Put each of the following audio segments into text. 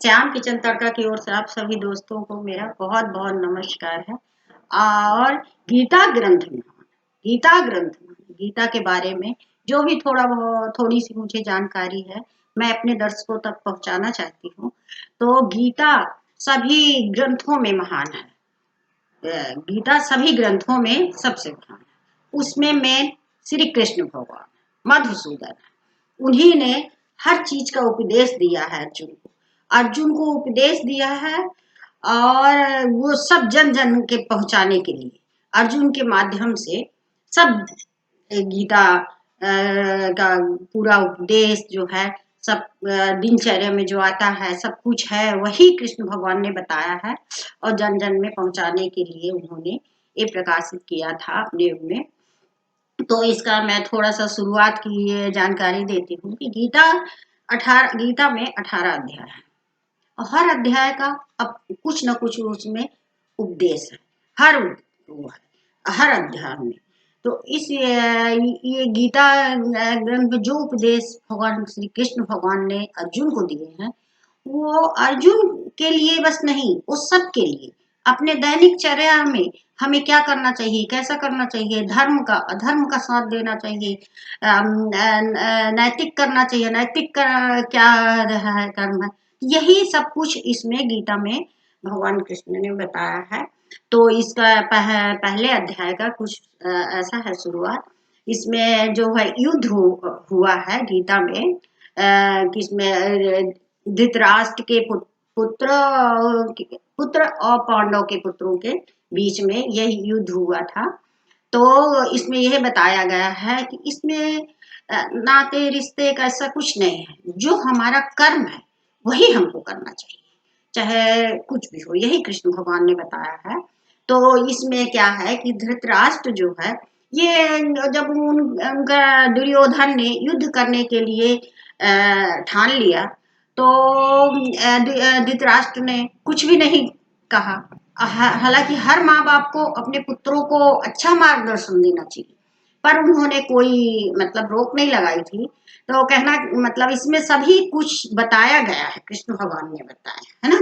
Shyam kitchen तड़का की ओर से आप सभी दोस्तों को मेरा बहुत बहुत नमस्कार है। और गीता ग्रंथ में गीता के बारे में जो भी थोड़ा बहुत थोड़ी सी मुझे जानकारी है, मैं अपने दर्शकों तक पहुंचाना चाहती हूँ। तो गीता सभी ग्रंथों में महान है। गीता सभी ग्रंथों में सबसे महान है। उसमें मेन श्री कृष्ण भगवान मधुसूदन, उन्हीं ने हर चीज का उपदेश दिया है अर्जुन को उपदेश दिया है। और वो सब जन जन के पहुंचाने के लिए अर्जुन के माध्यम से सब गीता का पूरा उपदेश जो है, सब दिनचर्या में जो आता है, सब कुछ है वही कृष्ण भगवान ने बताया है। और जन जन में पहुंचाने के लिए उन्होंने ये प्रकाशित किया था अपने युग में। तो इसका मैं थोड़ा सा शुरुआत की जानकारी देती हूँ कि गीता में 18 अध्याय है। और हर अध्याय का अब कुछ न कुछ उसमें उपदेश है। हर अध्याय में। तो ये गीता ग्रंथ में जो उपदेश भगवान श्री कृष्ण भगवान ने अर्जुन को दिए हैं, वो अर्जुन के लिए बस नहीं, वो सबके लिए अपने दैनिक चर्या में हमें क्या करना चाहिए, कैसा करना चाहिए, धर्म का अधर्म का साथ देना चाहिए, नैतिक करना चाहिए, नैतिक क्या है कर्म है, यही सब कुछ इसमें गीता में भगवान कृष्ण ने बताया है। तो इसका पहले अध्याय का कुछ ऐसा है शुरुआत। इसमें जो है युद्ध हुआ है गीता में, किसमें धृतराष्ट्र के पुत्र पुत्र और पांडव के पुत्रों के बीच में यह युद्ध हुआ था। तो इसमें यह बताया गया है कि इसमें नाते रिश्ते का ऐसा कुछ नहीं है। जो हमारा कर्म है वही हमको करना चाहिए, चाहे कुछ भी हो, यही कृष्ण भगवान ने बताया है। तो इसमें क्या है कि धृतराष्ट्र जो है, ये जब उनका दुर्योधन ने युद्ध करने के लिए ठान लिया, तो धृतराष्ट्र ने कुछ भी नहीं कहा। हालांकि हर माँ बाप को अपने पुत्रों को अच्छा मार्गदर्शन देना चाहिए, पर उन्होंने कोई मतलब रोक नहीं लगाई थी। तो कहना मतलब इसमें सभी कुछ बताया गया है, कृष्ण भगवान ने बताया है ना।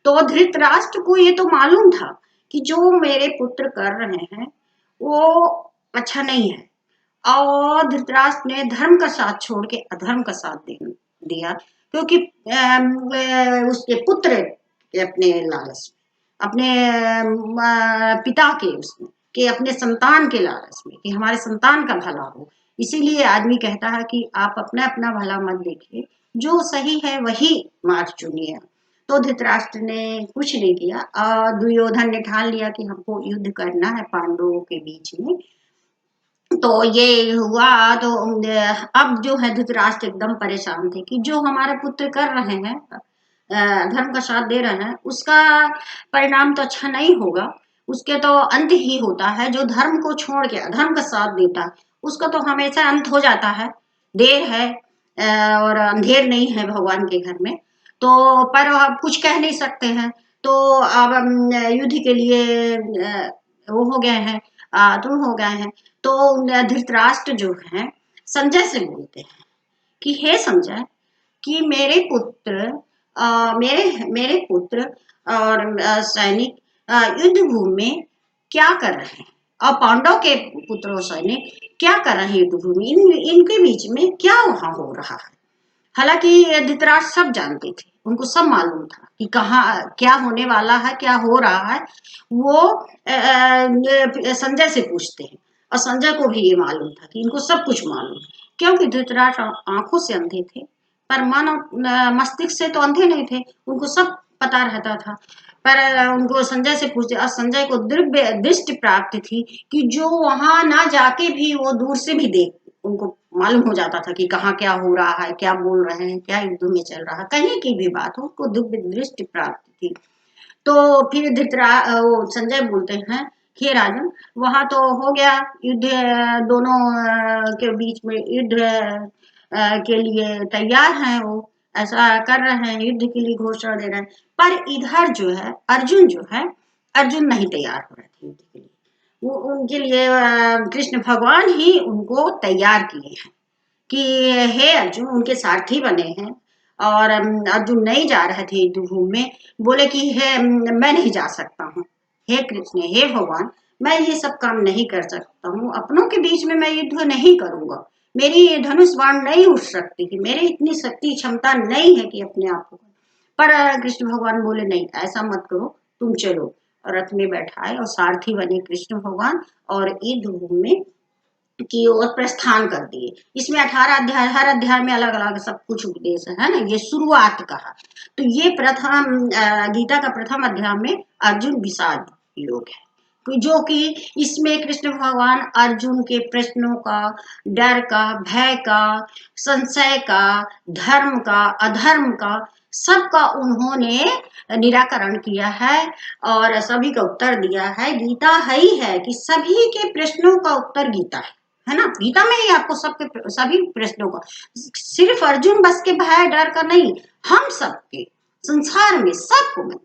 तो धृतराष्ट्र को ये तो मालूम था कि जो मेरे पुत्र कर रहे हैं वो अच्छा नहीं है। और धृतराष्ट्र ने धर्म का साथ छोड़ के अधर्म का साथ दिया, क्योंकि उसके पुत्र के अपने लालच में, अपने पिता के उसमें, कि अपने संतान के लालच में, कि हमारे संतान का भला हो, इसीलिए आदमी कहता है कि आप अपना अपना भला मत देखिए, जो सही है वही मार्ग चुनिए। तो धृतराष्ट्र ने कुछ नहीं किया और दुर्योधन ने ठान लिया कि हमको युद्ध करना है पांडवों के बीच में। तो ये हुआ। तो अब जो है धृतराष्ट्र एकदम परेशान थे कि जो हमारे पुत्र कर रहे हैं, धर्म का साथ दे रहे हैं, उसका परिणाम तो अच्छा नहीं होगा। उसके तो अंत ही होता है। जो धर्म को छोड़ के अधर्म का साथ देता है उसका तो हमेशा अंत हो जाता है। देर है और अंधेर नहीं है भगवान के घर में। तो पर अब कुछ कह नहीं सकते हैं। तो अब युद्ध के लिए वो हो गए हैं, आतुर हो गए हैं। तो धृतराष्ट्र जो है संजय से बोलते हैं कि हे संजय, कि मेरे पुत्र मेरे पुत्र और सैनिक युद्ध भूमि में क्या कर रहे हैं, और पांडव के पुत्र और सैनिक क्या कर रहे हैं युद्ध भूमि, इनके बीच में क्या वहां हो रहा है। हालांकि धृतराष्ट्र सब जानते थे, उनको सब मालूम था कि कहाँ क्या होने वाला है, क्या हो रहा है। वो संजय से पूछते हैं, और संजय को भी ये मालूम था कि इनको सब कुछ मालूम है, क्योंकि धृतराष्ट्र आंखों से अंधे थे पर मन और मस्तिष्क से तो अंधे नहीं थे, उनको सब पता रहता था। पर उनको संजय से पूछते, और संजय को दिव्य दृष्टि प्राप्त थी कि जो वहां ना जाके भी वो दूर से भी देख, उनको मालूम हो जाता था कि कहाँ क्या हो रहा है, क्या बोल रहे हैं, क्या युद्ध में चल रहा है, कहीं की भी बात हो, उसको दिव्य दृष्टि प्राप्त थी। तो फिर वो संजय बोलते हैं, हे राजन, वहां तो हो गया युद्ध, दोनों के बीच में युद्ध के लिए तैयार हैं, वो ऐसा कर रहे हैं, युद्ध के लिए घोषणा दे रहे हैं। पर इधर जो है अर्जुन नहीं तैयार हो रहे थे युद्ध के लिए। वो उनके लिए कृष्ण भगवान ही उनको तैयार किए हैं कि हे अर्जुन, उनके सारथी बने हैं। और अर्जुन नहीं जा रहे थे युद्ध भूमि में, बोले कि हे मैं नहीं जा सकता हूँ, हे कृष्ण हे भगवान, मैं ये सब काम नहीं कर सकता हूँ, अपनों के बीच में मैं युद्ध नहीं करूंगा, मेरी धनुष बाण नहीं उठ सकती कि मेरी इतनी शक्ति क्षमता नहीं है कि अपने आप को। पर कृष्ण भगवान बोले नहीं, ऐसा मत करो, तुम चलो। रथ में बैठाए और सारथी बने कृष्ण भगवान और युद्ध भूमि की ओर प्रस्थान कर दिए। इसमें 18 अध्याय, हर अध्याय में अलग अलग सब कुछ उपदेश है ना, ये शुरुआत कहा। तो ये प्रथम गीता का प्रथम अध्याय में अर्जुन विषाद योग है, जो कि इसमें कृष्ण भगवान अर्जुन के प्रश्नों का, डर का, भय का, संशय का, धर्म का, अधर्म का, सबका उन्होंने निराकरण किया है और सभी का उत्तर दिया है। गीता है ही है कि सभी के प्रश्नों का उत्तर गीता है ना, गीता में ही आपको सबके सभी प्रश्नों का, सिर्फ अर्जुन बस के भय डर का नहीं, हम सबके संसार में सबको मैं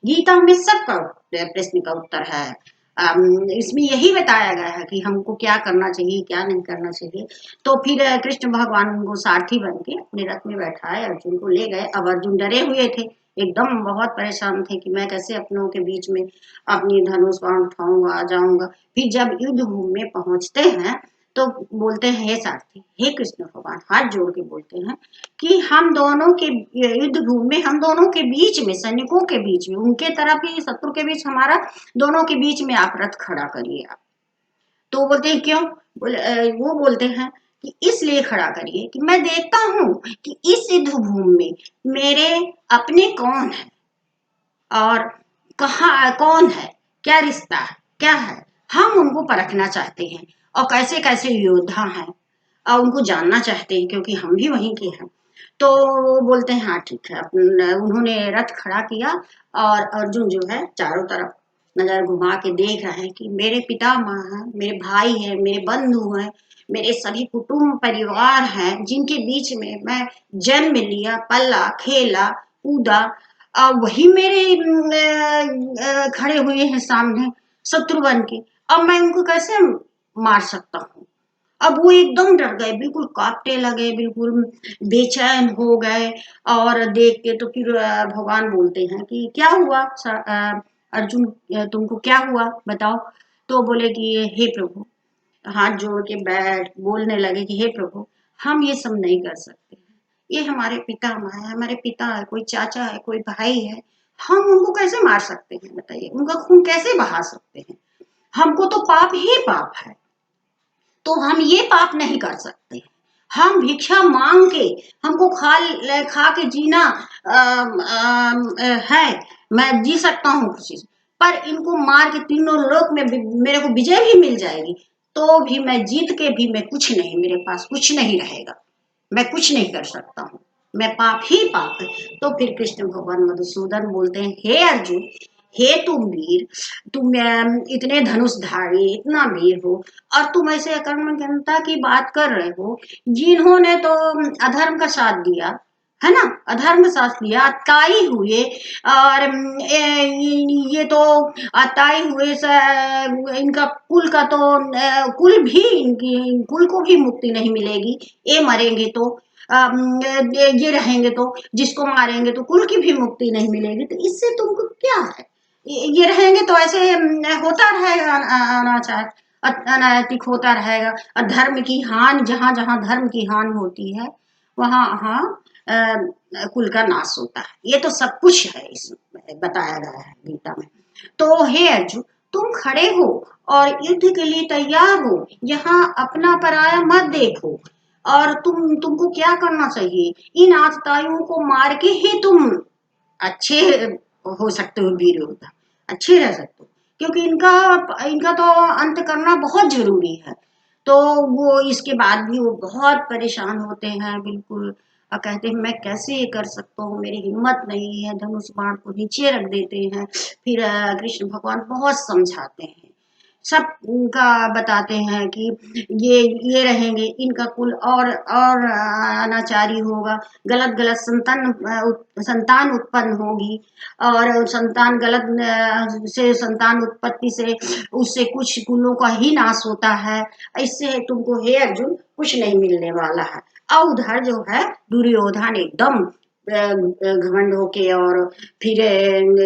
गीता में सबका प्रश्न का उत्तर है। इसमें यही बताया गया है कि हमको क्या करना चाहिए क्या नहीं करना चाहिए। तो फिर कृष्ण भगवान उनको सारथी बन के अपने रथ में बैठाए, अर्जुन को ले गए। अब अर्जुन डरे हुए थे, एकदम बहुत परेशान थे कि मैं कैसे अपनों के बीच में अपनी धनुष बाण उठाऊंगा, आ जाऊंगा। फिर जब युद्ध भूमि में पहुंचते हैं तो बोलते हैं हे सारथी, हे कृष्ण भगवान, हाथ जोड़ के बोलते हैं कि हम दोनों के युद्ध भूमि में, हम दोनों के बीच में, सैनिकों के बीच में, उनके तरफ ही शत्रु के बीच हमारा, दोनों के बीच में आप रथ खड़ा करिए। आप तो बोलते हैं क्यों, वो बोलते हैं कि इसलिए खड़ा करिए कि मैं देखता हूं कि इस युद्ध भूमि में मेरे अपने कौन है और कहाँ कौन है, क्या रिश्ता है, क्या है, हम उनको परखना चाहते हैं और कैसे कैसे योद्धा हैं और उनको जानना चाहते हैं क्योंकि हम भी वहीं के हैं। तो वो बोलते हैं हाँ ठीक है। उन्होंने रथ खड़ा किया और अर्जुन जो है चारों तरफ नजर घुमा के देख रहे हैं कि मेरे पिता माँ हैं, मेरे भाई हैं, मेरे बंधु हैं, मेरे सभी कुटुंब परिवार हैं जिनके बीच में मैं जन्म लिया, पला, खेला, कूदा, वही मेरे खड़े हुए हैं सामने शत्रु बन के। अब मैं उनको कैसे मार सकता हूँ। अब वो एकदम डर गए, बिल्कुल कांपने लगे, बिल्कुल बेचैन हो गए। और देख के तो फिर भगवान बोलते हैं कि क्या हुआ अर्जुन, तुमको क्या हुआ बताओ। तो बोले कि हे प्रभु, हाथ जोड़ के बैठ बोलने लगे कि हे प्रभु, हम ये सब नहीं कर सकते, ये हमारे पिता माँ है, हमारे पिता है, कोई चाचा है, कोई भाई है, हम उनको कैसे मार सकते हैं बताइए, उनका खून कैसे बहा सकते हैं, हमको तो पाप ही पाप है, तो हम ये पाप नहीं कर सकते। हम भिक्षा मांग के, हमको खा के जीना है, मैं जी सकता हूँ खुशी से, पर इनको मार के तीनों लोक में मेरे को विजय भी मिल जाएगी, तो भी मैं जीत के भी मैं कुछ नहीं, मेरे पास कुछ नहीं रहेगा, मैं कुछ नहीं कर सकता हूँ, मैं पाप ही पाप है। तो फिर कृष्ण भगवान मधुसूदन बोलते हैं हे अर्जुन, हे तुम वीर, तुम इतने धनुषधारी, इतना वीर हो, और तुम ऐसे अकर्मण्यता की बात कर रहे हो, जिन्होंने तो अधर्म का साथ दिया है ना, अधर्म का साथ दिया, अताई हुए, और ये तो अताई हुए इनका कुल का तो कुल भी, इनकी कुल को भी मुक्ति नहीं मिलेगी, ये मरेंगे तो ये रहेंगे तो, जिसको मारेंगे तो कुल की भी मुक्ति नहीं मिलेगी, तो इससे तुमको क्या है, ये रहेंगे तो ऐसे होता रहेगा अनाचार, अनैतिक होता रहेगा, और धर्म की हानि, जहां जहां धर्म की हानि होती है वहां वहां कुल का नाश होता है। ये तो सब कुछ है इसमें बताया गया है गीता में। तो हे अर्जुन, तुम खड़े हो और युद्ध के लिए तैयार हो, यहाँ अपना पराया मत देखो, और तुमको क्या करना चाहिए, इन आतताइयों को मार के ही तुम अच्छे हो सकते हो, वीर योद्धा अच्छे रह सकते हो, क्योंकि इनका इनका तो अंत करना बहुत जरूरी है। तो वो इसके बाद भी वो बहुत परेशान होते हैं बिल्कुल, और कहते हैं मैं कैसे ये कर सकता हूँ, मेरी हिम्मत नहीं है, धनुष बाण को नीचे रख देते हैं। फिर कृष्ण भगवान बहुत समझाते हैं सब उनका बताते हैं कि ये रहेंगे, इनका कुल और अनाचारी होगा, गलत गलत संतान उत्पन्न होगी, और संतान गलत से संतान उत्पत्ति से उससे कुछ कुलों का ही नाश होता है। इससे तुमको हे अर्जुन कुछ नहीं मिलने वाला है। और उधर जो है दुर्योधन एकदम घमंड होके और फिर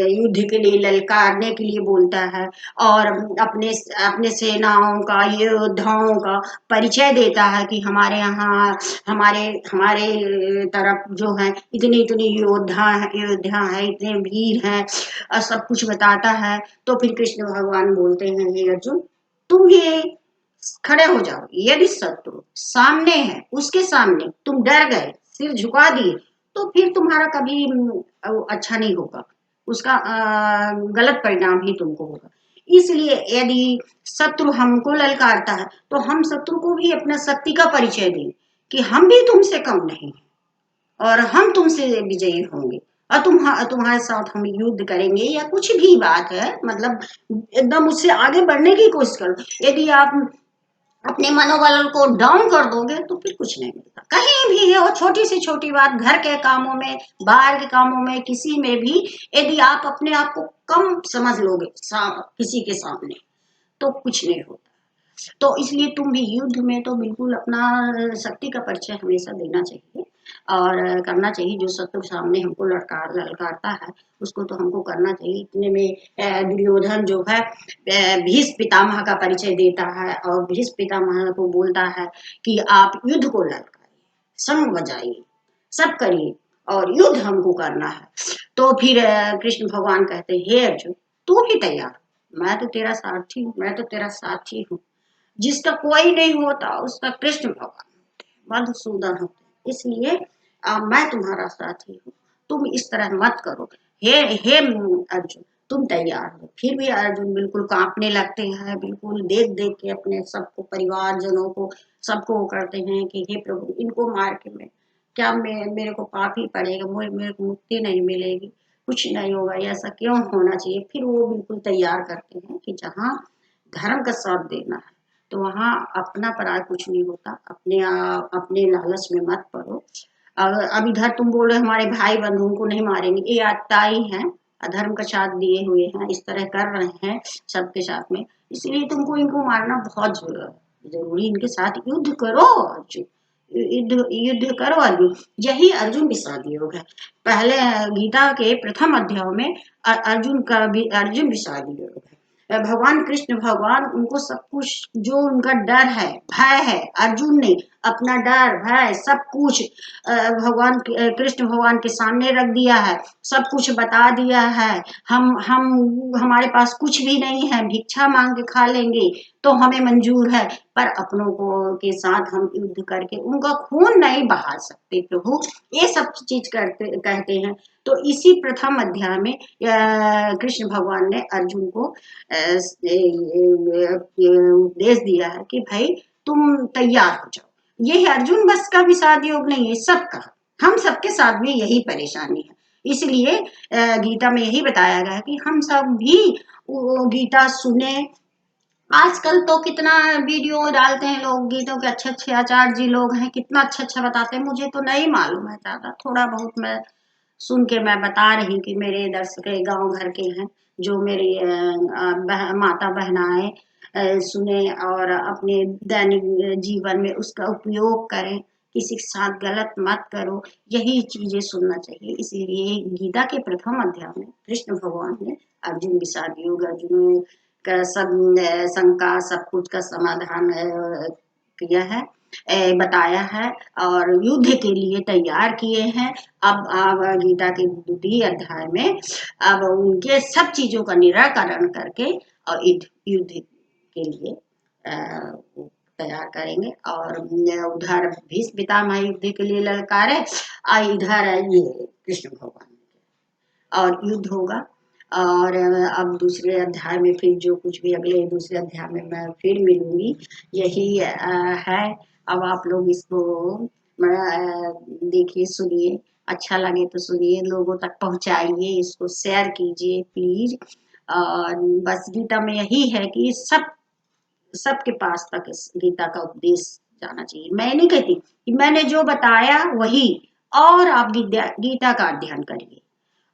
युद्ध के लिए ललकारने के लिए बोलता है, और अपने अपने सेनाओं का योद्धाओं का परिचय देता है कि हमारे यहाँ हमारे हमारे तरफ जो है इतनी इतनी योद्धा है, इतने वीर हैं, और सब कुछ बताता है। तो फिर कृष्ण भगवान बोलते हैं हे अर्जुन तुम ये खड़े हो जाओ, यदि शत्रु सामने है उसके सामने तुम डर गए, सिर झुका दिए, तो फिर तुम्हारा कभी अच्छा नहीं होगा, उसका गलत परिणाम ही तुमको होगा। इसलिए यदि शत्रु हमको ललकारता है तो हम शत्रु को भी अपना शक्ति का परिचय दें कि हम भी तुमसे कम नहीं और हम तुमसे विजयी होंगे, और तुम्हारे साथ हम युद्ध करेंगे, या कुछ भी बात है, मतलब एकदम उससे आगे बढ़ने की कोशिश करो। यदि आप अपने मनोबल को डाउन कर दोगे तो फिर कुछ नहीं मिलता, कहीं भी है वो छोटी से छोटी बात, घर के कामों में, बाहर के कामों में, किसी में भी यदि आप अपने आप को कम समझ लोगे किसी के सामने तो कुछ नहीं होता। तो इसलिए तुम भी युद्ध में तो बिल्कुल अपना शक्ति का परिचय हमेशा देना चाहिए और करना चाहिए। जो शत्रु सामने हमको ललकारता है उसको तो हमको करना चाहिए। इतने में दुर्योधन जो है भीष्म पितामह का परिचय देता है और भीष्म पितामह को बोलता है कि आप युद्ध को ललकारिए, संग बजाइए, सब करिए और युद्ध हमको करना है। तो फिर कृष्ण भगवान कहते हैं हे अर्जुन तू भी तैयार, मैं तो तेरा सारथी हूँ, मैं तो तेरा साथी हूँ, जिसका कोई नहीं होता उसका कृष्ण भगवान होते हैं, मधुसूदन होते हैं। इसलिए मैं तुम्हारा साथी हूँ, तुम इस तरह मत करो। हे अर्जुन तुम तैयार हो। फिर भी अर्जुन बिल्कुल कांपने लगते हैं, बिल्कुल देख देख के अपने सबको परिवारजनों को सबको वो करते हैं कि हे प्रभु इनको मार के मैं क्या मेरे को पाप ही पड़ेगा, मेरे को मुक्ति नहीं मिलेगी, कुछ नहीं होगा, ऐसा क्यों होना चाहिए। फिर वो बिल्कुल तैयार करते हैं कि जहाँ धर्म का साथ देना है तो वहाँ अपना पराया कुछ नहीं होता, अपने लालच में मत पड़ो। अब इधर तुम बोल रहे हमारे भाई बंधुओं को नहीं मारेंगे, ये आत्ताई हैं, अधर्म का साथ दिए हुए हैं, इस तरह कर रहे हैं सबके साथ में, इसलिए तुमको इनको मारना बहुत जरूरी, इनके साथ युद्ध करो अर्जुन, युद्ध करो अर्जुन। यही अर्जुन विषाद योग है। पहले गीता के प्रथम अध्याय में अर्जुन विषाद योग है। भगवान कृष्ण भगवान उनको सब कुछ जो उनका डर है भय है, अर्जुन ने अपना डर भय सब कुछ भगवान कृष्ण भगवान के सामने रख दिया है, सब कुछ बता दिया है। हम हमारे पास कुछ भी नहीं है, भिक्षा मांग के खा लेंगे तो हमें मंजूर है, पर अपनों को के साथ हम युद्ध करके उनका खून नहीं बहा सकते प्रभु, ये सब चीज करते कहते हैं। तो इसी प्रथम अध्याय में कृष्ण भगवान ने अर्जुन को उपदेश दिया है कि भाई तुम तैयार हो जाओ। ये अर्जुन बस का विषाद योग नहीं है, सबका, हम सबके साथ भी यही परेशानी है। इसलिए गीता में यही बताया गया है कि हम सब भी गीता सुने। आजकल तो कितना वीडियो डालते हैं लोग गीतों के, अच्छे अच्छे आचार्य जी लोग हैं, कितना अच्छा अच्छा बताते हैं, मुझे तो नहीं मालूम है ज्यादा, थोड़ा बहुत मैं सुन के मैं बता रही कि मेरे दर्शक गांव घर के हैं जो मेरी माता बहनाएं सुने और अपने दैनिक जीवन में उसका उपयोग करें, किसी के साथ गलत मत करो, यही चीजें सुनना चाहिए। इसीलिए गीता के प्रथम अध्याय में कृष्ण भगवान ने अर्जुन विषाद योग, अर्जुन का सब शंका सब कुछ का समाधान किया है, बताया है और युद्ध के लिए तैयार किए हैं। अब गीता के द्वितीय अध्याय में अब उनके सब चीजों का निराकरण करके और युद्ध के लिए तैयार करेंगे। और उधर भीष्म पितामह युद्ध के लिए ललकारे और इधर ये कृष्ण भगवान और युद्ध होगा। और अब दूसरे अध्याय में फिर जो कुछ भी अगले दूसरे अध्याय में मैं फिर मिलूंगी, यही है। अब आप लोग इसको देखिए सुनिए, अच्छा लगे तो सुनिए, लोगों तक पहुंचाइए, इसको शेयर कीजिए प्लीज। और बस गीता में यही है कि सब सबके पास तक इस गीता का उपदेश जाना चाहिए। मैं नहीं कहती कि मैंने जो बताया वही, और आप गीता का अध्ययन करिए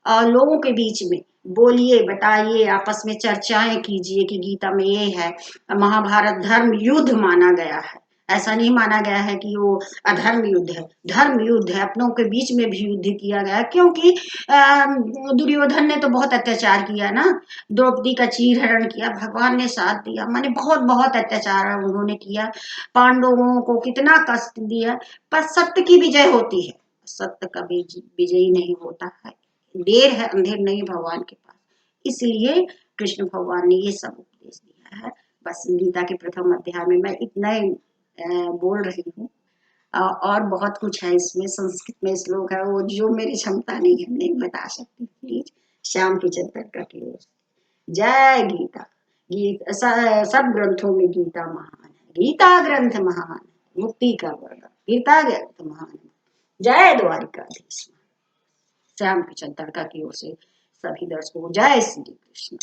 और लोगों के बीच में बोलिए, बताइए, आपस में चर्चाएं कीजिए कि गीता में ये है। महाभारत धर्म युद्ध माना गया है, ऐसा नहीं माना गया है कि वो अधर्म युद्ध है, धर्म युद्ध है। अपनों के बीच में भी युद्ध किया गया है, क्योंकि दुर्योधन ने तो बहुत अत्याचार किया ना, द्रौपदी का चीरहरण किया, भगवान ने साथ दिया, माने बहुत बहुत अत्याचार उन्होंने किया, पांडवों को कितना कष्ट दिया। पर सत्य की विजय होती है, सत्य कभी विजयी नहीं होता है। देर है अंधेर नहीं भगवान के पास। इसलिए कृष्ण भगवान ने ये सब उपदेश दिया है। बस गीता के प्रथम अध्याय में मैं इतना ही बोल रही हूँ। और बहुत कुछ है इसमें, संस्कृत में श्लोक है वो जो मेरी क्षमता नहीं है, नहीं बता सकती। प्लीज श्याम की चंद्र का की ओर से जय गीता। सब ग्रंथों में गीता महान है, गीता ग्रंथ महान है, मुक्ति का वर्ण गीता ग्रंथ महान है। जय द्वारिकाधीश। श्याम की चंद्र का की ओर से सभी दर्शकों को जय श्री कृष्ण।